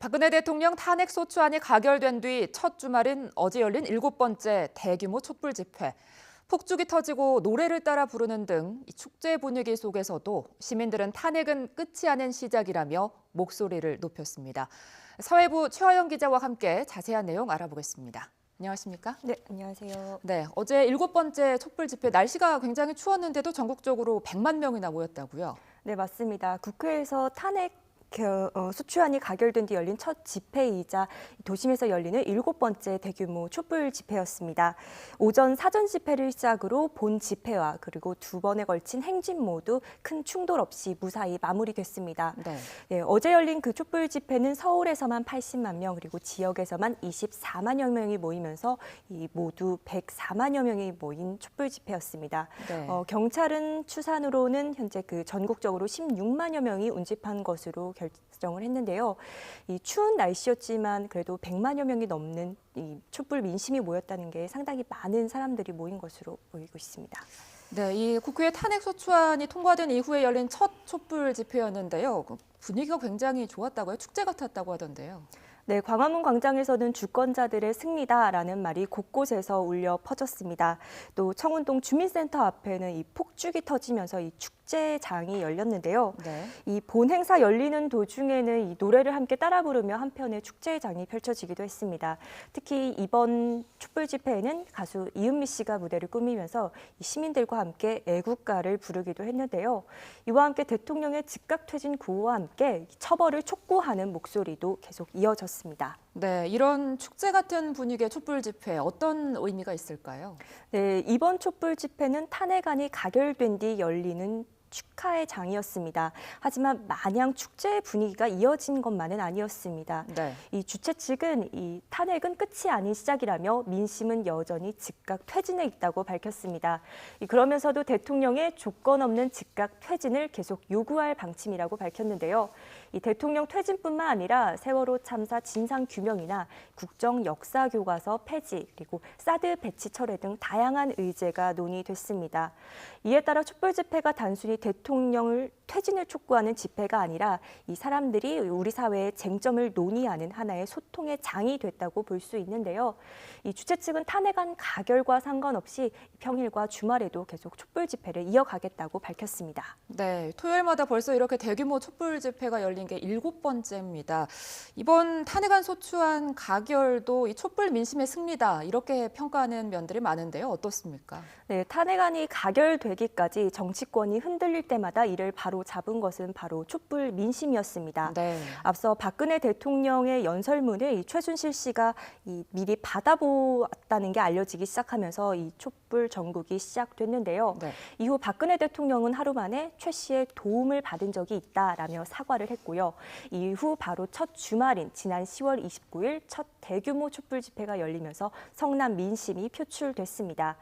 박근혜 대통령 탄핵 소추안이 가결된 뒤 첫 주말인 어제 열린 7번째 대규모 촛불 집회. 폭죽이 터지고 노래를 따라 부르는 등 축제 분위기 속에서도 시민들은 탄핵은 끝이 아닌 시작이라며 목소리를 높였습니다. 사회부 최화영 기자와 함께 자세한 내용 알아보겠습니다. 안녕하십니까? 네, 안녕하세요. 네, 어제 7번째 촛불 집회 날씨가 굉장히 추웠는데도 전국적으로 100만 명이나 모였다고요? 네, 맞습니다. 국회에서 탄핵 소추안이 가결된 뒤 열린 첫 집회이자 도심에서 열리는 7번째 대규모 촛불 집회였습니다. 오전 사전 집회를 시작으로 본 집회와 그리고 두 번에 걸친 행진 모두 큰 충돌 없이 무사히 마무리됐습니다. 네, 어제 열린 그 촛불 집회는 서울에서만 80만 명 그리고 지역에서만 24만여 명이 모이면서 모두 104만여 명이 모인 촛불 집회였습니다. 네. 경찰은 추산으로는 현재 그 전국적으로 16만여 명이 운집한 것으로 결정을 했는데요. 이 추운 날씨였지만 그래도 100만여 명이 넘는 이 촛불 민심이 모였다는 게 상당히 많은 사람들이 모인 것으로 보이고 있습니다. 네, 이 국회 탄핵 소추안이 통과된 이후에 열린 첫 촛불 집회였는데요. 분위기가 굉장히 좋았다고요? 축제 같았다고 하던데요. 네, 광화문 광장에서는 주권자들의 승리다라는 말이 곳곳에서 울려 퍼졌습니다. 또 청운동 주민센터 앞에는 이 폭죽이 터지면서 이 축제장이 열렸는데요. 네. 이 본 행사 열리는 도중에는 이 노래를 함께 따라 부르며 한편의 축제장이 펼쳐지기도 했습니다. 특히 이번 촛불 집회에는 가수 이은미 씨가 무대를 꾸미면서 시민들과 함께 애국가를 부르기도 했는데요. 이와 함께 대통령의 즉각 퇴진 구호와 함께 처벌을 촉구하는 목소리도 계속 이어졌습니다. 네, 이런 축제 같은 분위기의 촛불 집회 어떤 의미가 있을까요? 네, 이번 촛불 집회는 탄핵안이 가결된 뒤 열리는 축하의 장이었습니다. 하지만 마냥 축제의 분위기가 이어진 것만은 아니었습니다. 네. 이 주최 측은 이 탄핵은 끝이 아닌 시작이라며 민심은 여전히 즉각 퇴진에 있다고 밝혔습니다. 그러면서도 대통령의 조건 없는 즉각 퇴진을 계속 요구할 방침이라고 밝혔는데요. 이 대통령 퇴진뿐만 아니라 세월호 참사 진상 규명이나 국정 역사 교과서 폐지 그리고 사드 배치 철회 등 다양한 의제가 논의됐습니다. 이에 따라 촛불 집회가 단순히 대통령을 퇴진을 촉구하는 집회가 아니라 이 사람들이 우리 사회의 쟁점을 논의하는 하나의 소통의 장이 됐다고 볼 수 있는데요. 이 주최 측은 탄핵안 가결과 상관없이 평일과 주말에도 계속 촛불 집회를 이어가겠다고 밝혔습니다. 네, 토요일마다 벌써 이렇게 대규모 촛불 집회가 열린 게 7번째입니다. 이번 탄핵안 소추안 가결도 이 촛불 민심의 승리다 이렇게 평가하는 면들이 많은데요. 어떻습니까? 네, 탄핵안이 가결되기까지 정치권이 흔들릴 때마다 이를 바로 잡은 것은 바로 촛불 민심이었습니다. 네. 앞서 박근혜 대통령의 연설문을 이 최순실 씨가 미리 받아보았다는 게 알려지기 시작하면서 이 촛불 전국이 시작됐는데요. 네. 이후 박근혜 대통령은 하루 만에 최 씨의 도움을 받은 적이 있다라며 사과를 했고요. 이후 바로 첫 주말인 지난 10월 29일 첫 대규모 촛불 집회가 열리면서 성남 민심이 표출됐습니다.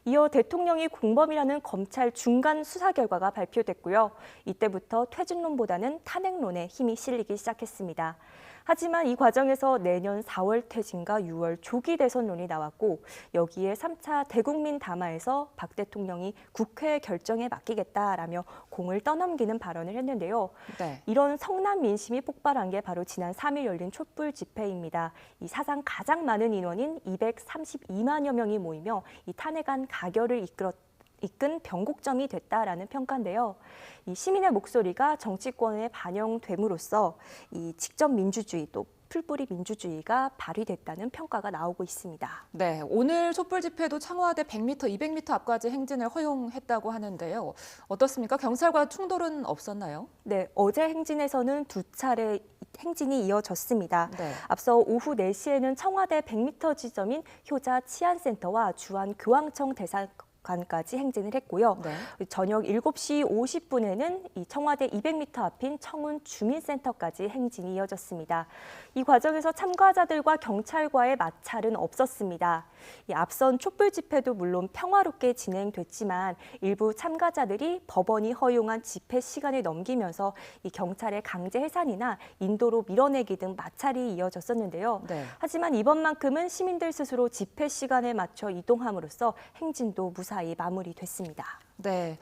이어 대통령이 공범이라는 검찰 중간 수사 결과가 발표됐고요. 이때부터 퇴진론보다는 탄핵론에 힘이 실리기 시작했습니다. 하지만 이 과정에서 내년 4월 퇴진과 6월 조기 대선론이 나왔고 여기에 3차 대국민 담화에서 박 대통령이 국회 결정에 맡기겠다라며 공을 떠넘기는 발언을 했는데요. 네. 이런 성남 민심이 폭발한 게 바로 지난 3일 열린 촛불 집회입니다. 이 사상 가장 많은 인원인 232만여 명이 모이며 이 탄핵안 가결을 이끈 변곡점이 됐다라는 평가인데요. 이 시민의 목소리가 정치권에 반영됨으로써 이 직접 민주주의 또 풀뿌리 민주주의가 발휘됐다는 평가가 나오고 있습니다. 네, 오늘 촛불 집회도 청와대 100m, 200m 앞까지 행진을 허용했다고 하는데요. 어떻습니까? 경찰과 충돌은 없었나요? 네, 어제 행진에서는 두 차례 행진이 이어졌습니다. 네. 앞서 오후 4시에는 청와대 100m 지점인 효자 치안센터와 주한 교황청 대사관까지 행진을 했고요. 네. 저녁 7시 50분에는 이 청와대 200m 앞인 청운 주민센터까지 행진이 이어졌습니다. 이 과정에서 참가자들과 경찰과의 마찰은 없었습니다. 이 앞선 촛불 집회도 물론 평화롭게 진행됐지만 일부 참가자들이 법원이 허용한 집회 시간을 넘기면서 이 경찰의 강제 해산이나 인도로 밀어내기 등 마찰이 이어졌었는데요. 네. 하지만 이번만큼은 시민들 스스로 집회 시간에 맞춰 이동함으로써 행진도 무사히 마무리됐습니다. 네.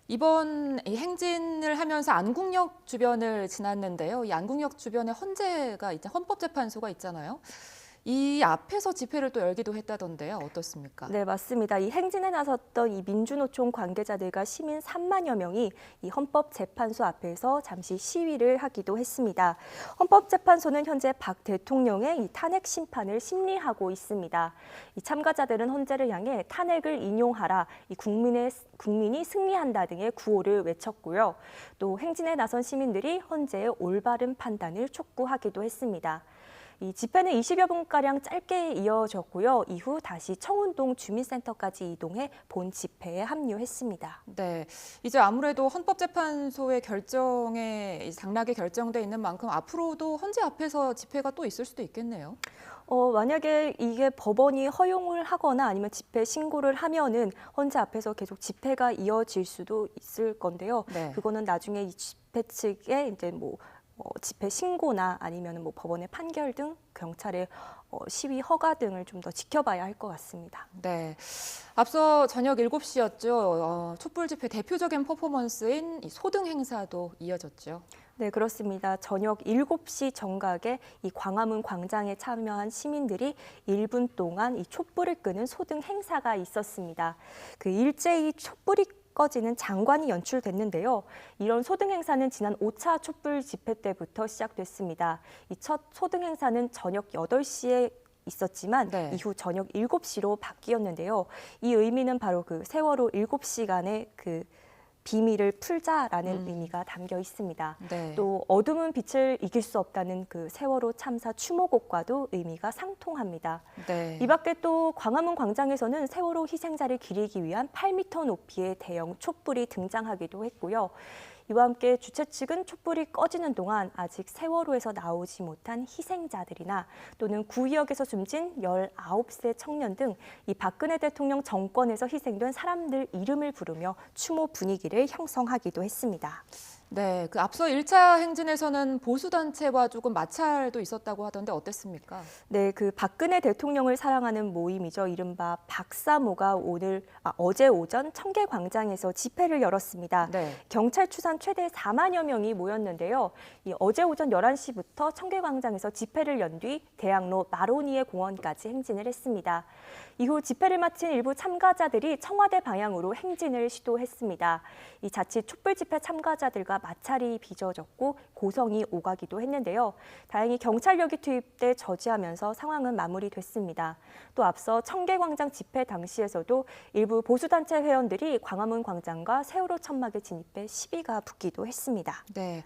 이번 이 행진을 하면서 안국역 주변을 지났는데요. 이 안국역 주변에 헌재가 이제 헌법재판소가 있잖아요. 이 앞에서 집회를 또 열기도 했다던데요. 어떻습니까? 네, 맞습니다. 이 행진에 나섰던 이 민주노총 관계자들과 시민 3만여 명이 이 헌법재판소 앞에서 잠시 시위를 하기도 했습니다. 헌법재판소는 현재 박 대통령의 이 탄핵 심판을 심리하고 있습니다. 이 참가자들은 헌재를 향해 탄핵을 인용하라, 이 국민이 승리한다 등의 구호를 외쳤고요. 또 행진에 나선 시민들이 헌재의 올바른 판단을 촉구하기도 했습니다. 이 집회는 20여 분가량 짧게 이어졌고요. 이후 다시 청운동 주민센터까지 이동해 본 집회에 합류했습니다. 네, 이제 아무래도 헌법재판소의 결정에 당락이 결정돼 있는 만큼 앞으로도 헌재 앞에서 집회가 또 있을 수도 있겠네요. 만약에 이게 법원이 허용을 하거나 아니면 집회 신고를 하면은 헌재 앞에서 계속 집회가 이어질 수도 있을 건데요. 네. 그거는 나중에 이 집회 측에 이제 집회 신고나 아니면 법원의 판결 등 경찰의 시위 허가 등을 좀 더 지켜봐야 할 것 같습니다. 네, 앞서 저녁 7시였죠. 촛불 집회 대표적인 퍼포먼스인 이 소등 행사도 이어졌죠. 네, 그렇습니다. 저녁 7시 정각에 이 광화문 광장에 참여한 시민들이 1분 동안 이 촛불을 끄는 소등 행사가 있었습니다. 그 일제히 촛불이 꺼지는 장관이 연출됐는데요. 이런 소등 행사는 지난 5차 촛불 집회 때부터 시작됐습니다. 이 첫 소등 행사는 저녁 8시에 있었지만 네. 이후 저녁 7시로 바뀌었는데요. 이 의미는 바로 그 세월호 7시간의 그 비밀을 풀자라는 의미가 담겨 있습니다. 네. 또 어둠은 빛을 이길 수 없다는 그 세월호 참사 추모곡과도 의미가 상통합니다. 네. 이 밖에 또 광화문 광장에서는 세월호 희생자를 기리기 위한 8m 높이의 대형 촛불이 등장하기도 했고요. 이와 함께 주최 측은 촛불이 꺼지는 동안 아직 세월호에서 나오지 못한 희생자들이나 또는 구의역에서 숨진 19세 청년 등 이 박근혜 대통령 정권에서 희생된 사람들 이름을 부르며 추모 분위기를 형성하기도 했습니다. 네, 그 앞서 1차 행진에서는 보수단체와 조금 마찰도 있었다고 하던데 어땠습니까? 네, 그 박근혜 대통령을 사랑하는 모임이죠. 이른바 박사모가 어제 오전 청계광장에서 집회를 열었습니다. 네. 경찰 추산 최대 4만여 명이 모였는데요. 어제 오전 11시부터 청계광장에서 집회를 연 뒤 대학로 마로니에 공원까지 행진을 했습니다. 이후 집회를 마친 일부 참가자들이 청와대 방향으로 행진을 시도했습니다. 이 자칫 촛불 집회 참가자들과 마찰이 빚어졌고 고성이 오가기도 했는데요. 다행히 경찰력이 투입돼 저지하면서 상황은 마무리됐습니다. 또 앞서 청계광장 집회 당시에서도 일부 보수단체 회원들이 광화문 광장과 세월호 천막에 진입해 시비가 붙기도 했습니다. 네.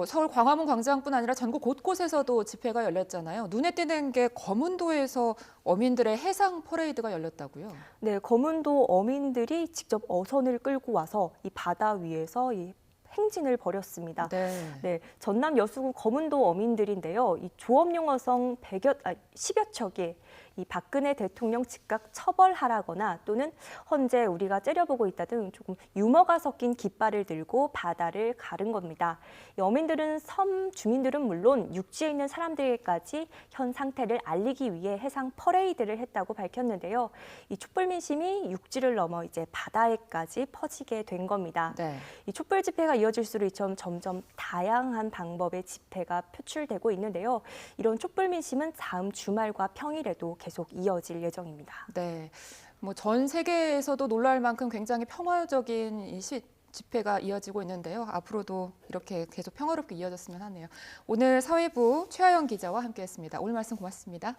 서울 광화문 광장뿐 아니라 전국 곳곳에서도 집회가 열렸잖아요. 눈에 띄는 게 거문도에서 어민들의 해상 퍼레이드가 열렸다고요? 네, 거문도 어민들이 직접 어선을 끌고 와서 이 바다 위에서 이 행진을 벌였습니다. 네, 전남 여수구 거문도 어민들인데요. 이 조업용 어선 10여 척이 이 박근혜 대통령 즉각 처벌하라거나 또는 헌재 우리가 째려보고 있다 등 조금 유머가 섞인 깃발을 들고 바다를 가른 겁니다. 이 어민들은 섬 주민들은 물론 육지에 있는 사람들에게까지 현 상태를 알리기 위해 해상 퍼레이드를 했다고 밝혔는데요. 이 촛불 민심이 육지를 넘어 이제 바다에까지 퍼지게 된 겁니다. 네. 이 촛불 집회가 이어질수록 점점 다양한 방법의 집회가 표출되고 있는데요. 이런 촛불 민심은 다음 주말과 평일에도 계속 이어질 예정입니다. 네. 전 세계에서도 놀랄 만큼 굉장히 평화적인 이 집회가 이어지고 있는데요. 앞으로도 이렇게 계속 평화롭게 이어졌으면 하네요. 오늘 사회부 최하영 기자와 함께했습니다. 오늘 말씀 고맙습니다.